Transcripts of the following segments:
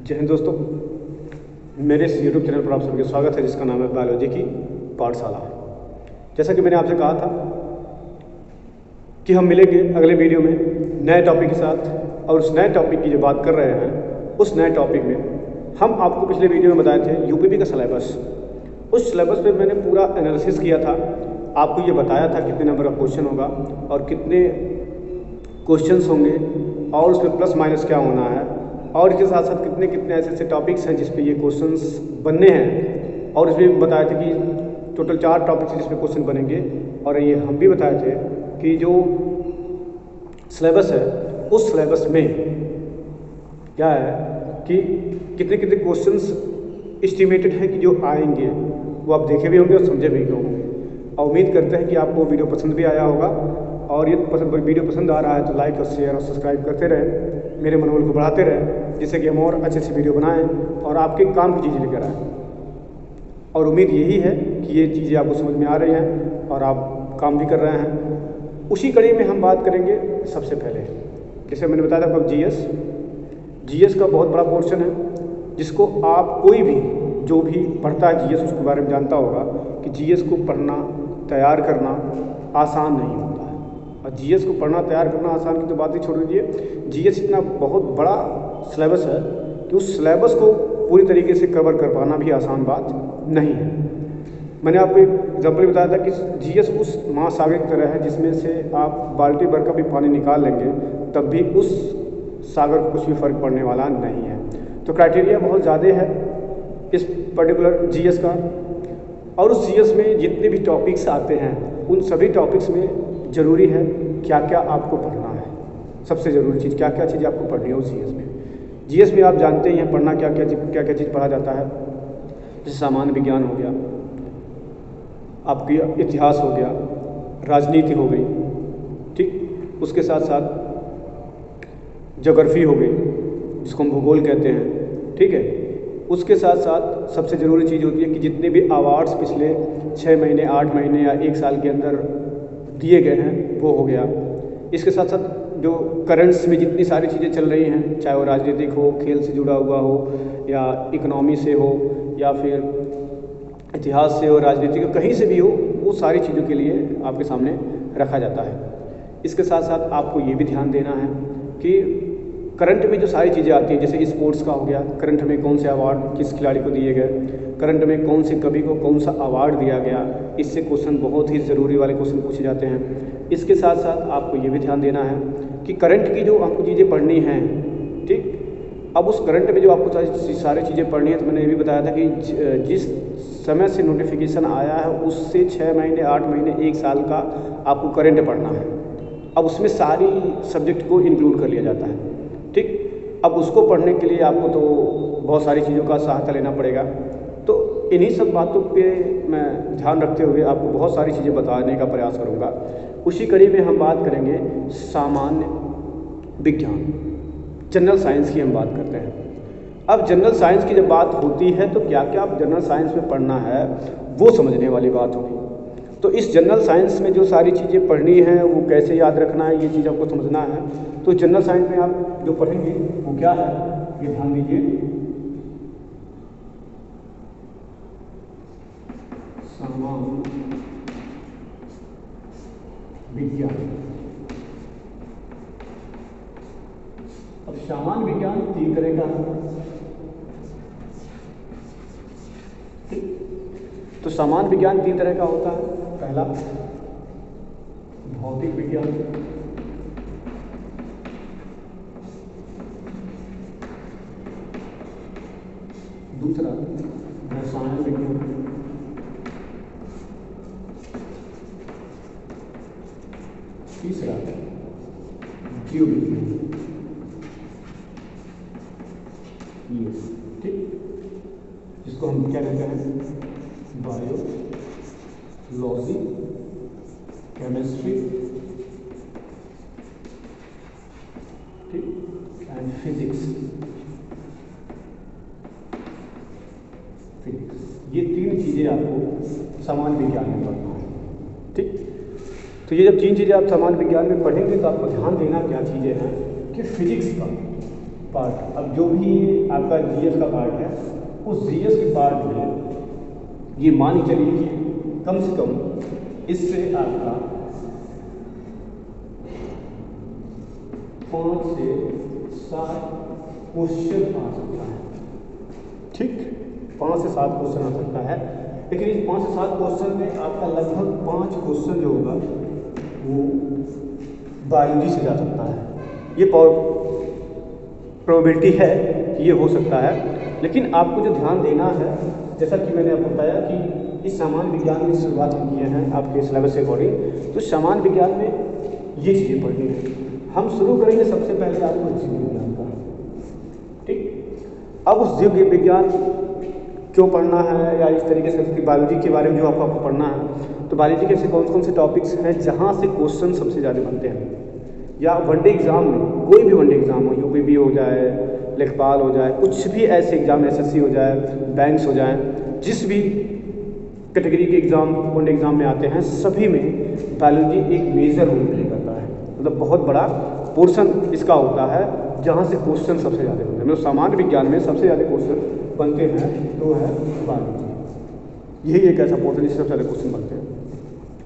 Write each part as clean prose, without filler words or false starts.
जय हिंद दोस्तों, मेरे इस यूट्यूब चैनल पर आप सबका स्वागत है जिसका नाम है बायोलॉजी की पाठशाला। जैसा कि मैंने आपसे कहा था कि हम मिलेंगे अगले वीडियो में नए टॉपिक के साथ, और उस नए टॉपिक की जो बात कर रहे हैं उस नए टॉपिक में हम आपको पिछले वीडियो में बताए थे यूपीपी का सिलेबस। उस सिलेबस पे मैंने पूरा एनालिसिस किया था, आपको ये बताया था कितने नंबर का क्वेश्चन होगा और कितने क्वेश्चंस होंगे और उसमें प्लस माइनस क्या होना है, और इसके साथ साथ कितने कितने ऐसे ऐसे टॉपिक्स हैं जिस पे ये क्वेश्चंस बनने हैं। और इसमें बताया था कि टोटल 4 टॉपिक्स जिस पे क्वेश्चन बनेंगे, और ये हम भी बताए थे कि जो सिलेबस है उस सिलेबस में क्या है कि कितने कितने क्वेश्चंस एस्टिमेटेड हैं कि जो आएंगे, वो आप देखे भी होंगे और समझे भी होंगे। और उम्मीद करते हैं कि आपको वीडियो पसंद भी आया होगा, और ये वीडियो पसंद आ रहा है तो लाइक और शेयर और सब्सक्राइब करते रहें, मेरे मनोबल को बढ़ाते रहें, जिससे कि हम और अच्छे अच्छे वीडियो बनाएं और आपके काम की चीज़ें लेकर आएँ। और उम्मीद यही है कि ये चीज़ें आपको समझ में आ रही हैं और आप काम भी कर रहे हैं। उसी कड़ी में हम बात करेंगे सबसे पहले, जैसे मैंने बताया था, जीएस का बहुत बड़ा पोर्शन है जिसको आप कोई भी जो भी पढ़ता है जीएस उसके बारे में जानता होगा कि जीएस को पढ़ना तैयार करना आसान नहीं होता है। और जीएस को पढ़ना तैयार करना आसान की तो बात ही छोड़ दीजिए, जीएस इतना बहुत बड़ा सिलेबस है कि उस सिलेबस को पूरी तरीके से कवर कर पाना भी आसान बात नहीं है। मैंने आपको एक एग्जाम्पल बताया था कि जीएस उस महासागर की तरह है जिसमें से आप बाल्टी भर का भी पानी निकाल लेंगे तब भी उस सागर को कुछ भी फर्क पड़ने वाला नहीं है। तो क्राइटेरिया बहुत ज़्यादा है इस पर्टिकुलर जीएस का, और उस जीएस में जितने भी टॉपिक्स आते हैं उन सभी टॉपिक्स में ज़रूरी है क्या क्या आपको पढ़ना है। सबसे ज़रूरी चीज़ क्या क्या चीज़ आपको पढ़नी है उस जीएस में। जीएस में आप जानते ही हैं पढ़ना क्या क्या चीज़ पढ़ा जाता है, जैसे सामान्य विज्ञान हो गया, आपकी इतिहास हो गया, राजनीति हो गई, ठीक, उसके साथ साथ ज्योग्राफी हो गई जिसको हम भूगोल कहते हैं, ठीक है। उसके साथ साथ सबसे ज़रूरी चीज़ होती है कि जितने भी अवार्ड्स पिछले 6 महीने 8 महीने या 1 साल के अंदर दिए गए हैं वो हो गया। इसके साथ साथ जो करंट्स में जितनी सारी चीज़ें चल रही हैं, चाहे वो राजनीतिक हो, खेल से जुड़ा हुआ हो, या इकोनॉमी से हो, या फिर इतिहास से हो, राजनीतिक कहीं से भी हो, वो सारी चीज़ों के लिए आपके सामने रखा जाता है। इसके साथ साथ आपको ये भी ध्यान देना है कि करंट में जो सारी चीज़ें आती हैं, जैसे स्पोर्ट्स का हो गया, करंट में कौन से अवार्ड किस खिलाड़ी को दिए गए, करंट में कौन से कवि को कौन सा अवार्ड दिया गया, इससे क्वेश्चन बहुत ही ज़रूरी वाले क्वेश्चन पूछे जाते हैं। इसके साथ साथ आपको ये भी ध्यान देना है कि करंट की जो आपको चीज़ें पढ़नी हैं, ठीक, अब उस करंट में जो आपको सारी चीज़ें पढ़नी है, तो मैंने ये भी बताया था कि जिस समय से नोटिफिकेशन आया है उससे 6 महीने 8 महीने 1 साल का आपको करंट पढ़ना है। अब उसमें सारी सब्जेक्ट को इंक्लूड कर लिया जाता है, ठीक। अब उसको पढ़ने के लिए आपको तो बहुत सारी चीज़ों का सहायता लेना पड़ेगा। तो इन्हीं सब बातों पे मैं ध्यान रखते हुए आपको बहुत सारी चीज़ें बताने का प्रयास करूँगा। उसी कड़ी में हम बात करेंगे सामान्य विज्ञान, जनरल साइंस की हम बात करते हैं। अब जनरल साइंस की जब बात होती है तो क्या क्या जनरल साइंस में पढ़ना है वो समझने वाली बात होगी। तो इस जनरल साइंस में जो सारी चीज़ें पढ़नी हैं वो कैसे याद रखना है, ये चीज़ आपको समझना है। तो जनरल साइंस में आप जो पढ़ेंगे वो क्या है, ये ध्यान दीजिए। सामान्य विज्ञान। अब सामान्य विज्ञान 3 तरह का है, ठीक। तो सामान्य विज्ञान 3 तरह का होता है। पहला भौतिक विज्ञान, दूसरा रसायन विज्ञान, तीसरा जीव विज्ञान, ये, ठीक, जिसको हम क्या कहते हैं बायोलॉजी, केमिस्ट्री, ठीक, एंड फिजिक्स। ये 3 चीज़ें आपको सामान्य विज्ञान में पढ़ना है, ठीक। तो ये जब 3 चीज़ें आप सामान्य विज्ञान में पढ़ेंगे तो आपको ध्यान देना क्या चीज़ें हैं कि फिजिक्स का पार्ट। अब जो भी आपका जीएस का पार्ट है, उस जीएस के पार्ट में ये मान के चलिए कि कम से कम इससे आपका 5 से 7 क्वेश्चन आ सकता है। ठीक, 5 से 7 क्वेश्चन आ सकता है, लेकिन इस 5 से 7 क्वेश्चन में आपका लगभग 5 क्वेश्चन जो होगा वो बायोलॉजी से जा सकता है। ये प्रोबेबिलिटी है कि ये हो सकता है, लेकिन आपको जो ध्यान देना है, जैसा कि मैंने आपको बताया कि इस सामान्य विज्ञान में शुरुआत हम किए हैं आपके सिलेबस के अकॉर्डिंग, तो सामान्य विज्ञान में ये चीज़ें पढ़नी है। हम शुरू करेंगे सबसे पहले आपको जीव विज्ञान का। ठीक, अब उस जीव विज्ञान क्यों पढ़ना है या इस तरीके से बायोलॉजी के बारे में जो आपको पढ़ना है, तो बायोलॉजी के ऐसे कौन कौन से टॉपिक्स हैं जहाँ से क्वेश्चन सबसे ज़्यादा बनते हैं, या वनडे एग्ज़ाम में, कोई भी वनडे एग्ज़ाम हो, यूपीबी हो जाए, लेखपाल हो जाए, कुछ भी ऐसे एग्ज़ाम, एसएससी हो जाए, बैंक्स हो जाए, जिस भी कैटेगरी के एग्ज़ाम वनडे एग्ज़ाम में आते हैं, सभी में बायोलॉजी एक मेजर रोल प्ले करता है। मतलब बहुत बड़ा पोर्शन इसका होता है जहाँ से क्वेश्चन सबसे ज़्यादा बनते हैं। मतलब सामान्य विज्ञान में सबसे ज़्यादा क्वेश्चन बनते हैं तो है बायोलॉजी। यही एक ऐसा पोर्शन जिससे सबसे ज़्यादा क्वेश्चन बनते हैं।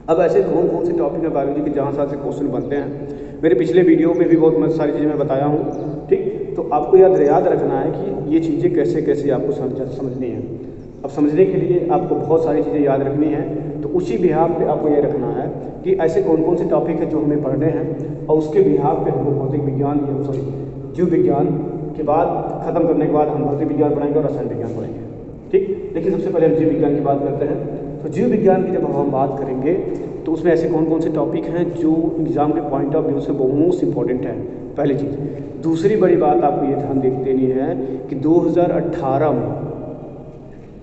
अब ऐसे कौन कौन से टॉपिक है बायोलॉजी के जहाँ से क्वेश्चन बनते हैं, मेरे पिछले वीडियो में भी बहुत सारी चीज़ें मैं बताया हूँ। ठीक, तो आपको याद रखना है कि ये चीज़ें कैसे कैसे आपको समझनी है। अब समझने के लिए आपको बहुत सारी चीज़ें याद रखनी है, तो उसी बिहाफ पे आपको ये रखना है कि ऐसे कौन कौन से टॉपिक है जो हमें पढ़ने हैं, और उसके बिहाफ पे हमको भौतिक विज्ञान जीव विज्ञान के बाद ख़त्म करने के बाद हम भौतिक विज्ञान पढ़ाएंगे और रसायन विज्ञान पढ़ेंगे। ठीक, लेकिन सबसे पहले हम जीव विज्ञान की बात करते हैं। तो जीव विज्ञान की जब हम बात करेंगे तो उसमें ऐसे कौन कौन से टॉपिक हैं जो एग्ज़ाम के पॉइंट ऑफ व्यू से बहुत मोस्ट इंपॉर्टेंट है, पहली चीज़। दूसरी बड़ी बात आपको ये ध्यान देनी है कि 2018 में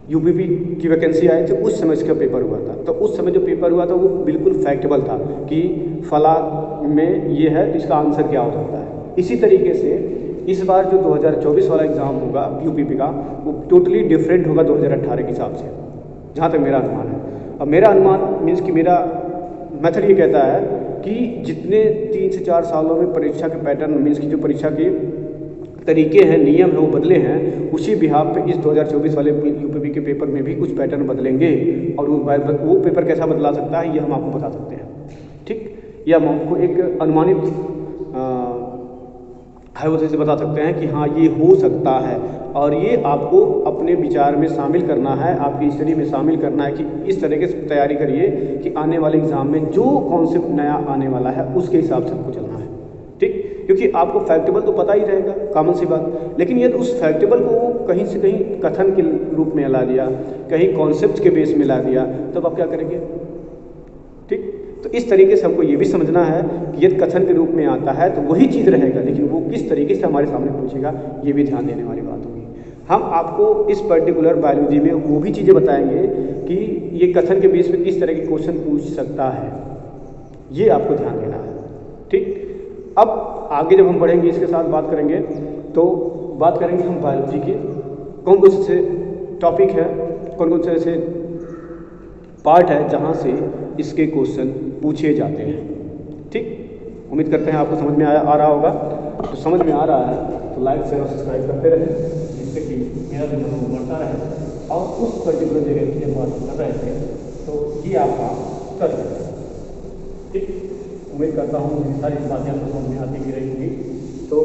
यूपीपी की वैकेंसी आई थी, उस समय इसका पेपर हुआ था। तो उस समय जो पेपर हुआ था वो बिल्कुल फैक्टेबल था कि फला में ये है तो इसका आंसर क्या हो सकता है। इसी तरीके से इस बार जो 2024 वाला एग्ज़ाम होगा यूपीपी का, वो टोटली डिफरेंट होगा 2018 के हिसाब से, जहाँ तक मेरा अनुमान है। अब मेरा अनुमान मीन्स कि मेरा मेथड ये कहता है कि जितने 3 से 4 सालों में परीक्षा के पैटर्न मीन्स की जो परीक्षा के तरीके हैं, नियम हैं, वो बदले हैं, उसी बिहाफ पे इस 2024 वाले यूपीपी के पेपर में भी कुछ पैटर्न बदलेंगे, और वो पेपर कैसा बदला सकता है ये हम आपको बता सकते हैं। ठीक, या हम आपको एक अनुमानित हाइपोथेसिस से बता सकते हैं कि हाँ ये हो सकता है, और ये आपको अपने विचार में शामिल करना है, आपकी स्टडी में शामिल करना है कि इस तरीके से तैयारी करिए कि आने वाले एग्ज़ाम में जो कॉन्सेप्ट नया आने वाला है उसके हिसाब से आपको चलना है। ठीक, क्योंकि आपको फैक्टेबल तो पता ही रहेगा, कॉमन सी बात, लेकिन यदि उस फैक्टेबल को कहीं से कहीं कथन के रूप में ला दिया, कहीं कॉन्सेप्ट के बेस में ला दिया, तब आप क्या करेंगे। ठीक, तो इस तरीके से हमको ये भी समझना है कि यदि कथन के रूप में आता है तो वही चीज़ रहेगा, लेकिन वो किस तरीके से हमारे सामने पहुँचेगा ये भी ध्यान देने वाली बात होगी। हम आपको इस पर्टिकुलर बायोलॉजी में वो भी चीज़ें बताएंगे कि ये कथन के बेस पे किस तरह के क्वेश्चन पूछ सकता है, ये आपको ध्यान देना है। ठीक, अब आगे जब हम बढ़ेंगे इसके साथ बात करेंगे, तो बात करेंगे हम बायोलॉजी के कौन कौन से टॉपिक है, कौन कौन से ऐसे पार्ट है जहाँ से इसके क्वेश्चन पूछे जाते हैं। ठीक, उम्मीद करते हैं आपको समझ में आ रहा होगा। तो समझ में आ रहा है तो लाइक शेयर और सब्सक्राइब करते रहें, जिससे कि मेरा जो मन बढ़ता रहे, और उस पर्टिकुलर जगह की बात कर रहे थे तो ये आप काम कर सकते हैं। ठीक, उम्मीद करता हूँ मेरी सारी बातें आपको समझ में आती भी रहेंगी। तो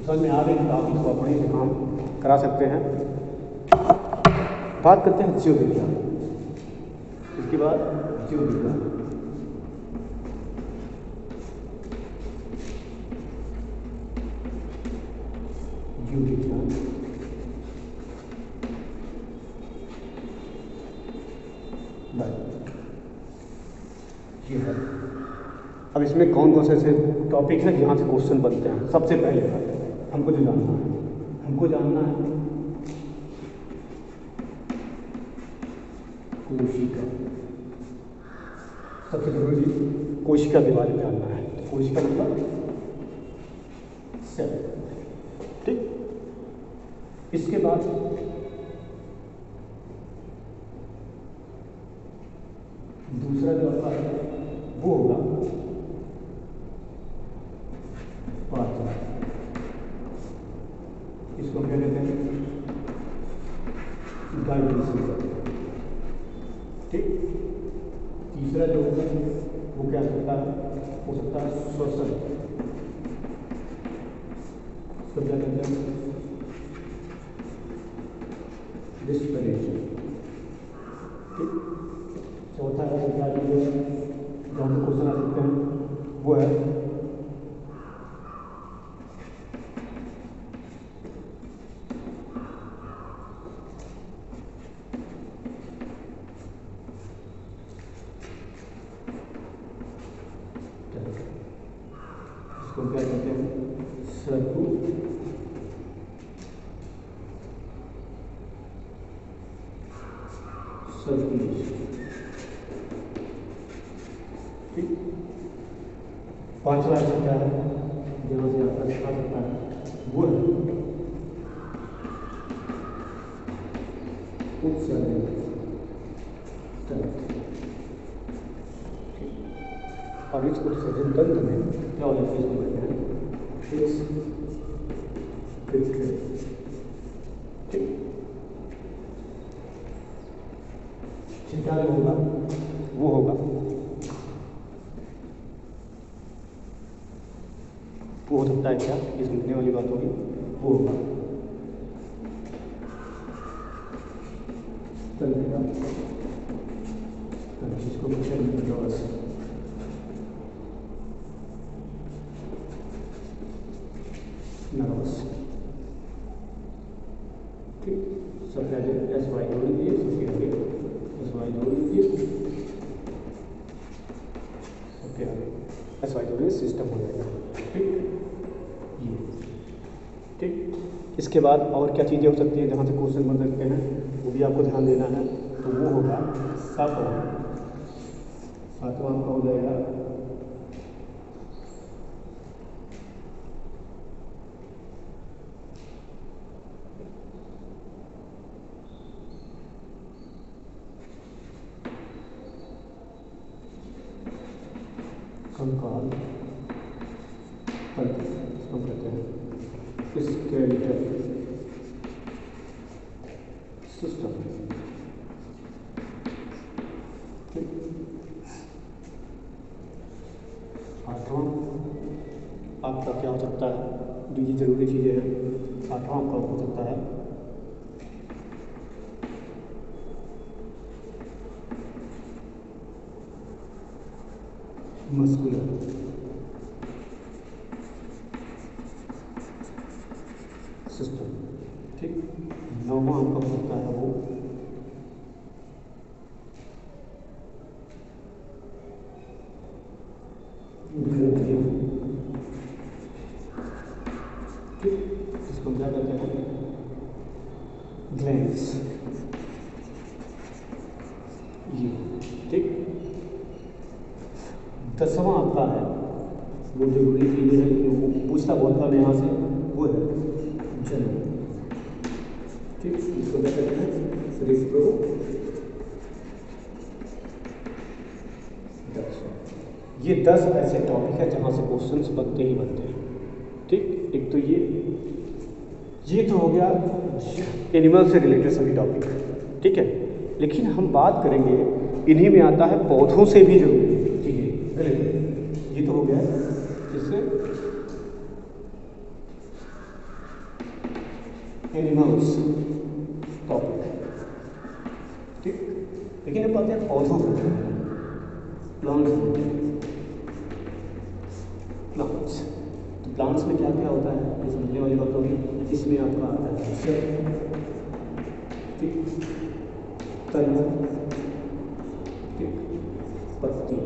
समझ में आ गई तो आप इसको अपने से काम करा सकते हैं। बात करते हैं जीव विज्ञान, इसके बाद जीव विज्ञान। जीव विज्ञान ये है। अब इसमें कौन कौन से ऐसे टॉपिक हैं जहाँ से क्वेश्चन बनते हैं। सबसे पहले बात हमको जो जानना है कोशिका। सबसे जरूरी कोशिका के बारे में जानना है। कोशिका मतलब सेल। ठीक, इसके बाद दूसरा जो आपका है वो होगा पाचन। इसको क्या कहते हैं, गाइड रिसीवर। ठीक, तीसरा जो होगा वो क्या हो सकता है श्वसन, इसको क्या कहते हैं रिस्पिरेशन। ठीक, चौथा है वो क्या जो हम क्वेश्चन आ सकते हैं वो है इसको क्या कहते हैं सर्कुलेशन। ठीक, पांचवा ऐसा क्या है जहाँ से आपका आ सकता है वो है उत्सर्जन। और इस उत्सर्जन तंत्र में क्या हो जाता है, इसको कहते हैं क्या होगा वो होगा वो हो सकता है क्या, ये समझने वाली बात होगी, वो होगा इसको नर्वस। ठीक, सब क्या एस वाई जोड़ लीजिए, सबके आगे एस वाई जोड़ लीजिए, सबके आगे एस वाई जोड़िए, सिस्टम हो जाएगा। ठीक, ये ठीक, इसके बाद और क्या चीज़ें हो सकती हैं जहाँ से क्वेश्चन बन सकते हैं वो भी आपको ध्यान देना है। तो वो होगा सातवां आपका हो जाएगा कंकाल तंत्र, इसको कहते हैं स्केलेटल सिस्टम। ठीक, आठवां आपका क्या हो सकता है, जो ये जरूरी चीज़ें हैं, आठवां आपका हो सकता है मस्कुलर सिस्टम। ठीक, नौवां आपका हो सकता है वो ग्रंथियाँ। ठीक, इसको क्या कहते हैं ग्लैंड्स। ये ठीक, दसवां आपका है वो जरूरी चीज़ें है कि वो पूछता बहुत कम यहाँ से, वो है जन्म। ठीक, इसको क्या कहते हैं ये 10 ऐसे टॉपिक है जहाँ से क्वेश्चंस बनते ही बनते हैं। ठीक, एक तो ये तो हो गया एनिमल से रिलेटेड सभी टॉपिक। ठीक है, लेकिन हम बात करेंगे इन्हीं में आता है पौधों से भी जरूरी चीज़ें रिलेटेड। ये तो हो गया इससे एनिमल्स टॉपिक। ठीक, लेकिन अब बात है पौधों से, प्लांट्स। तो प्लांट्स में क्या क्या होता है ये समझने वाली बात होगी। इसमें आपका आता है ठीक, तन, ठीक, पत्ती,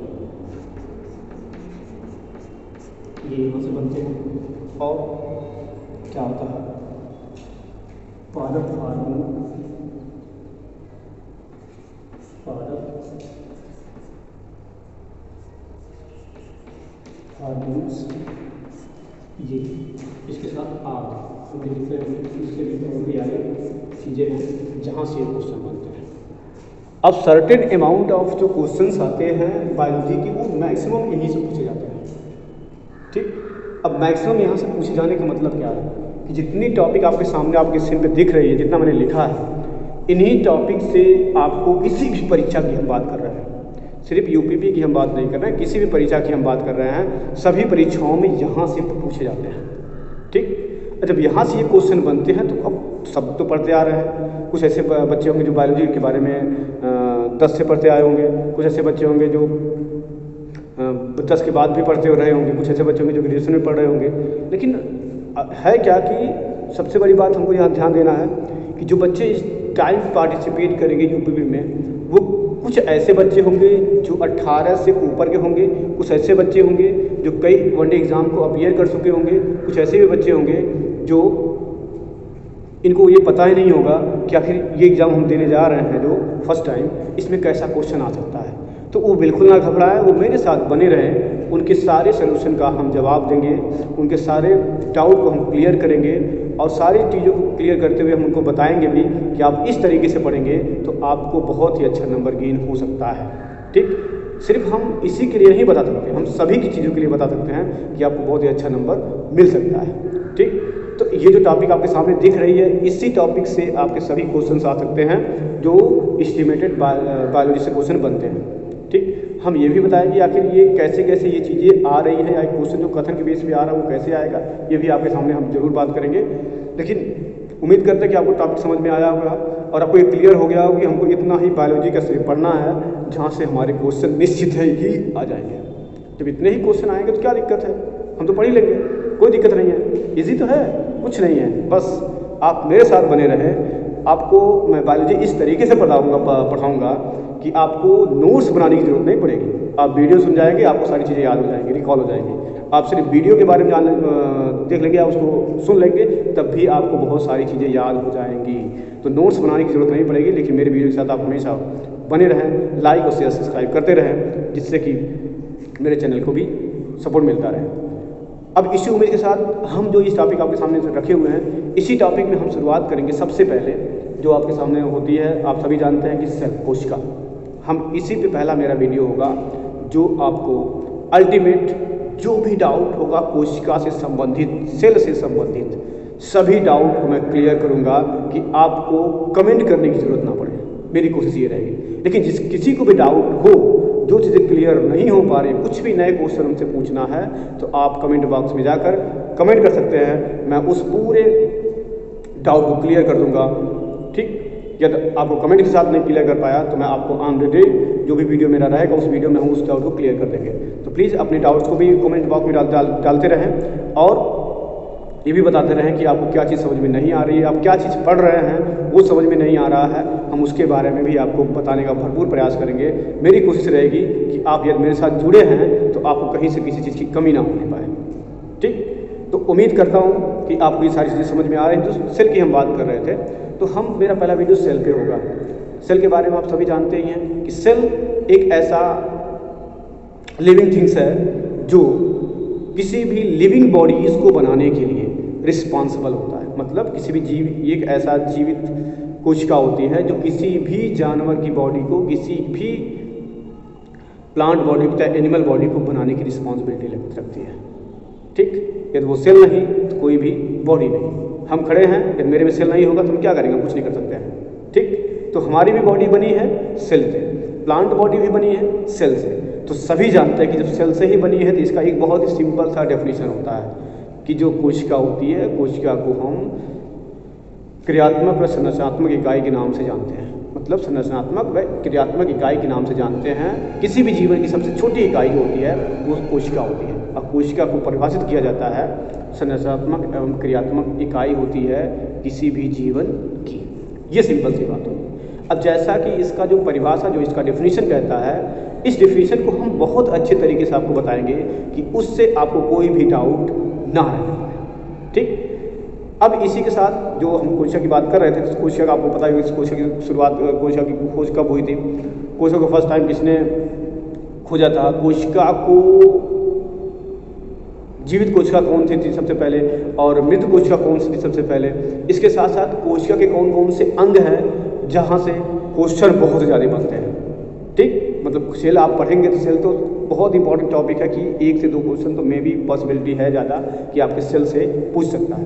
ये यहाँ से बनते हैं। और क्या होता है पादप हार्मोन, हार्मोन्स, ये इसके साथ आग, इसके भी आगे चीज़ें हैं जहाँ से क्वेश्चन बनते हैं। अब सर्टेन अमाउंट ऑफ जो क्वेश्चंस आते हैं बायोलॉजी की वो मैक्सिमम यहीं से पूछे जाते हैं। ठीक, अब मैक्सिमम यहाँ से पूछे जाने का मतलब क्या है कि जितनी टॉपिक आपके सामने आपके स्क्रीन पे दिख रही है, जितना मैंने लिखा है, इन्हीं टॉपिक से आपको किसी भी परीक्षा की हम बात कर रहे हैं, सिर्फ यूपीपी की हम बात नहीं कर रहे हैं, किसी भी परीक्षा की हम बात कर रहे हैं, सभी परीक्षाओं में यहाँ से पूछे जाते हैं। ठीक, जब यहाँ से ये क्वेश्चन बनते हैं तो अब सब तो पढ़ते आ रहे हैं। कुछ ऐसे बच्चे होंगे जो बायोलॉजी के बारे में 10 से पढ़ते आए होंगे, कुछ ऐसे बच्चे होंगे जो 10 के बाद भी पढ़ते रहे होंगे, कुछ ऐसे बच्चे होंगे जो ग्रेजुएशन में पढ़ रहे होंगे। लेकिन है क्या कि सबसे बड़ी बात हमको यहाँ ध्यान देना है कि जो बच्चे इस टाइम पार्टिसिपेट करेंगे यूपीपी में, वो कुछ ऐसे बच्चे होंगे जो 18 से ऊपर के होंगे, कुछ ऐसे बच्चे होंगे जो कई वनडे एग्ज़ाम को अपीयर कर चुके होंगे, कुछ ऐसे भी बच्चे होंगे जो इनको ये पता ही नहीं होगा कि आखिर ये एग्ज़ाम हम देने जा रहे हैं जो फर्स्ट टाइम, इसमें कैसा क्वेश्चन आ सकता है। तो वो बिल्कुल ना घबराएं, वो मेरे साथ बने रहें, उनके सारे सलूशन का हम जवाब देंगे, उनके सारे डाउट को हम क्लियर करेंगे और सारी चीज़ों को क्लियर करते हुए हम उनको बताएंगे भी कि आप इस तरीके से पढ़ेंगे तो आपको बहुत ही अच्छा नंबर गेन हो सकता है। ठीक, सिर्फ हम इसी के लिए नहीं बता सकते, हम सभी की चीज़ों के लिए बता सकते हैं कि आपको बहुत ही अच्छा नंबर मिल सकता है। ठीक, तो ये जो टॉपिक आपके सामने दिख रही है, इसी टॉपिक से आपके सभी क्वेश्चंस आ सकते हैं जो एस्टिमेटेड बायोलॉजी से क्वेश्चन बनते हैं। ठीक, हम ये भी बताएंगे आखिर ये कैसे कैसे ये चीज़ें आ रही हैं, या क्वेश्चन जो कथन के बेस पे आ रहा है वो कैसे आएगा, ये भी आपके सामने हम जरूर बात करेंगे। लेकिन उम्मीद करते हैं कि आपको टॉपिक समझ में आया होगा और आपको ये क्लियर हो गया होगा कि हमको इतना ही बायोलॉजी का सिर्फ पढ़ना है जहाँ से हमारे क्वेश्चन निश्चित है ही आ जाएंगे। जब इतने ही क्वेश्चन आएंगे तो क्या दिक्कत है, हम तो पढ़ ही लेंगे, कोई दिक्कत नहीं है, ईजी तो है, कुछ नहीं है। बस आप मेरे साथ बने रहें, आपको मैं बायोलॉजी इस तरीके से पढ़ाऊँगा कि आपको नोट्स बनाने की ज़रूरत नहीं पड़ेगी। आप वीडियो सुन जाएंगे, आपको सारी चीज़ें याद हो जाएंगी, रिकॉल हो जाएंगी। आप सिर्फ वीडियो के बारे में देख लेंगे, आप उसको सुन लेंगे, तब भी आपको बहुत सारी चीज़ें याद हो जाएंगी। तो नोट्स बनाने की ज़रूरत नहीं पड़ेगी, लेकिन मेरे वीडियो के साथ आप हमेशा बने रहें, लाइक और शेयर सब्सक्राइब करते रहें, जिससे कि मेरे चैनल को भी सपोर्ट मिलता रहे। अब इसी उम्मीद के साथ हम जो इस टॉपिक आपके सामने रखे हुए हैं, इसी टॉपिक में हम शुरुआत करेंगे। सबसे पहले जो आपके सामने होती है, आप सभी जानते हैं कि सेल कोशिका, हम इसी पे पहला मेरा वीडियो होगा जो आपको अल्टीमेट जो भी डाउट होगा कोशिका से संबंधित, सेल से संबंधित सभी डाउट को मैं क्लियर करूंगा कि आपको कमेंट करने की ज़रूरत ना पड़े, मेरी कोशिश ये रहेगी। लेकिन जिस किसी को भी डाउट हो, जो चीज़ें क्लियर नहीं हो पा रही, कुछ भी नए क्वेश्चन हमसे पूछना है, तो आप कमेंट बॉक्स में जाकर कमेंट कर सकते हैं, मैं उस पूरे डाउट को क्लियर कर दूंगा। ठीक, यदि आपको कमेंट के साथ नहीं क्लियर कर पाया तो मैं आपको ऑन द डे जो भी वीडियो मेरा रहेगा उस वीडियो में हम उस डाउट को क्लियर कर देंगे। तो प्लीज़ अपने डाउट्स को भी कमेंट बॉक्स में डालते रहें और ये भी बताते रहें कि आपको क्या चीज़ समझ में नहीं आ रही है, आप क्या चीज़ पढ़ रहे हैं वो समझ में नहीं आ रहा है, हम उसके बारे में भी आपको बताने का भरपूर प्रयास करेंगे। मेरी कोशिश रहेगी कि आप यदि मेरे साथ जुड़े हैं तो आपको कहीं से किसी चीज़ की कमी ना होने पाए। ठीक, तो उम्मीद करता हूँ कि आपको ये सारी चीज़ें समझ में आ रही हैं। तो सेल की हम बात कर रहे थे, तो हम मेरा पहला वीडियो सेल पे होगा। सेल के बारे में आप सभी जानते ही हैं कि सेल एक ऐसा लिविंग थिंग्स है जो किसी भी लिविंग बॉडीज़ को बनाने के लिए रिस्पॉन्सिबल होता है। मतलब किसी भी जीव, एक ऐसा जीवित कोशिका होती है जो किसी भी जानवर की बॉडी को, किसी भी प्लांट बॉडी को, चाहे एनिमल बॉडी को बनाने की रिस्पॉन्सिबिलिटी रखती है। ठीक, यदि वो सेल नहीं तो कोई भी बॉडी नहीं। हम खड़े हैं, यदि मेरे में सेल नहीं होगा तो हम क्या करेंगे, कुछ नहीं कर सकते हैं। ठीक, तो हमारी भी बॉडी बनी है सेल से, प्लांट बॉडी भी बनी है सेल से। तो सभी जानते हैं कि जब सेल से ही बनी है तो इसका एक बहुत ही सिंपल सा डेफिनेशन होता है कि जो कोशिका होती है, कोशिका को हम क्रियात्मक व संरचनात्मक इकाई के नाम से जानते हैं। मतलब संरचनात्मक व क्रियात्मक इकाई के नाम से जानते हैं। किसी भी जीवन की सबसे छोटी इकाई जो होती है वो कोशिका होती है, और कोशिका को परिभाषित किया जाता है संरचनात्मक एवं क्रियात्मक इकाई होती है किसी भी जीवन की। ये सिंपल सी बात होगी। अब जैसा कि इसका जो परिभाषा, जो इसका डेफिनेशन कहता है, इस डेफिनेशन को हम बहुत अच्छे तरीके से आपको बताएंगे कि उससे आपको कोई भी डाउट ना रहे। ठीक, अब इसी के साथ जो हम कोशिका की बात कर रहे थे, तो कोशिका का आपको पता है इस कोशिका की शुरुआत, कोशिका की खोज कब हुई थी, कोशिका को फर्स्ट टाइम किसने खोजा था, कोशिका को जीवित कोशिका कौन थी सबसे पहले, और मृत कोशिका कौन सी थी सबसे पहले। इसके साथ साथ कोशिका के कौन कौन से अंग हैं जहाँ से क्वेश्चन बहुत ज़्यादा बनते हैं। ठीक, मतलब सेल आप पढ़ेंगे तो सेल तो बहुत इंपॉर्टेंट टॉपिक है कि 1 से 2 क्वेश्चन तो मे भी पॉसिबिलिटी है ज़्यादा कि आपके सेल से पूछ सकता है।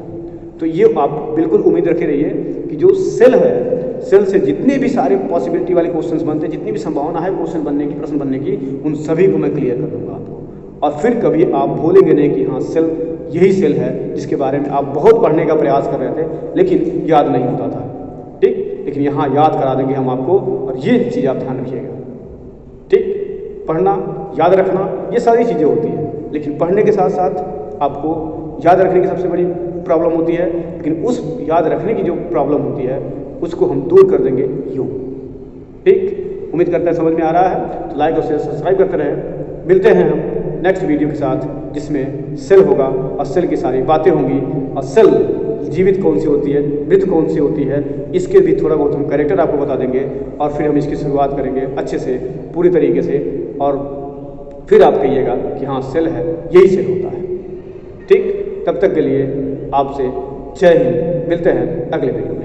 तो ये आप बिल्कुल उम्मीद रखे रहिए कि जो सेल है, सेल से जितने भी सारे पॉसिबिलिटी वाले क्वेश्चंस बनते हैं, जितनी भी संभावना है क्वेश्चन बनने की, प्रश्न बनने की, उन सभी को मैं क्लियर कर दूंगा आपको। और फिर कभी आप भूलेंगे नहीं कि हाँ सेल यही सेल है जिसके बारे में आप बहुत पढ़ने का प्रयास कर रहे थे लेकिन याद नहीं होता था। ठीक, लेकिन यहाँ याद करा देंगे हम आपको, और ये चीज़ आप ध्यान रखिएगा। ठीक, पढ़ना, याद रखना, ये सारी चीज़ें होती हैं, लेकिन पढ़ने के साथ साथ आपको याद रखने की सबसे बड़ी प्रॉब्लम होती है। लेकिन उस याद रखने की जो प्रॉब्लम होती है उसको हम दूर कर देंगे यूँ। ठीक, उम्मीद करते हैं समझ में आ रहा है, तो लाइक और शेयर सब्सक्राइब करते रहें। मिलते हैं हम नेक्स्ट वीडियो के साथ जिसमें सेल होगा और सेल की सारी बातें होंगी, और सेल जीवित कौन सी होती है, मृत कौन सी होती है, इसके भी थोड़ा बहुत हम कैरेक्टर आपको बता देंगे, और फिर हम इसकी शुरुआत करेंगे अच्छे से, पूरी तरीके से, और फिर आप कहिएगा कि हाँ सेल है, यही सेल होता है। ठीक, तब तक के लिए आपसे जय हिंद, मिलते हैं अगले वीडियो में।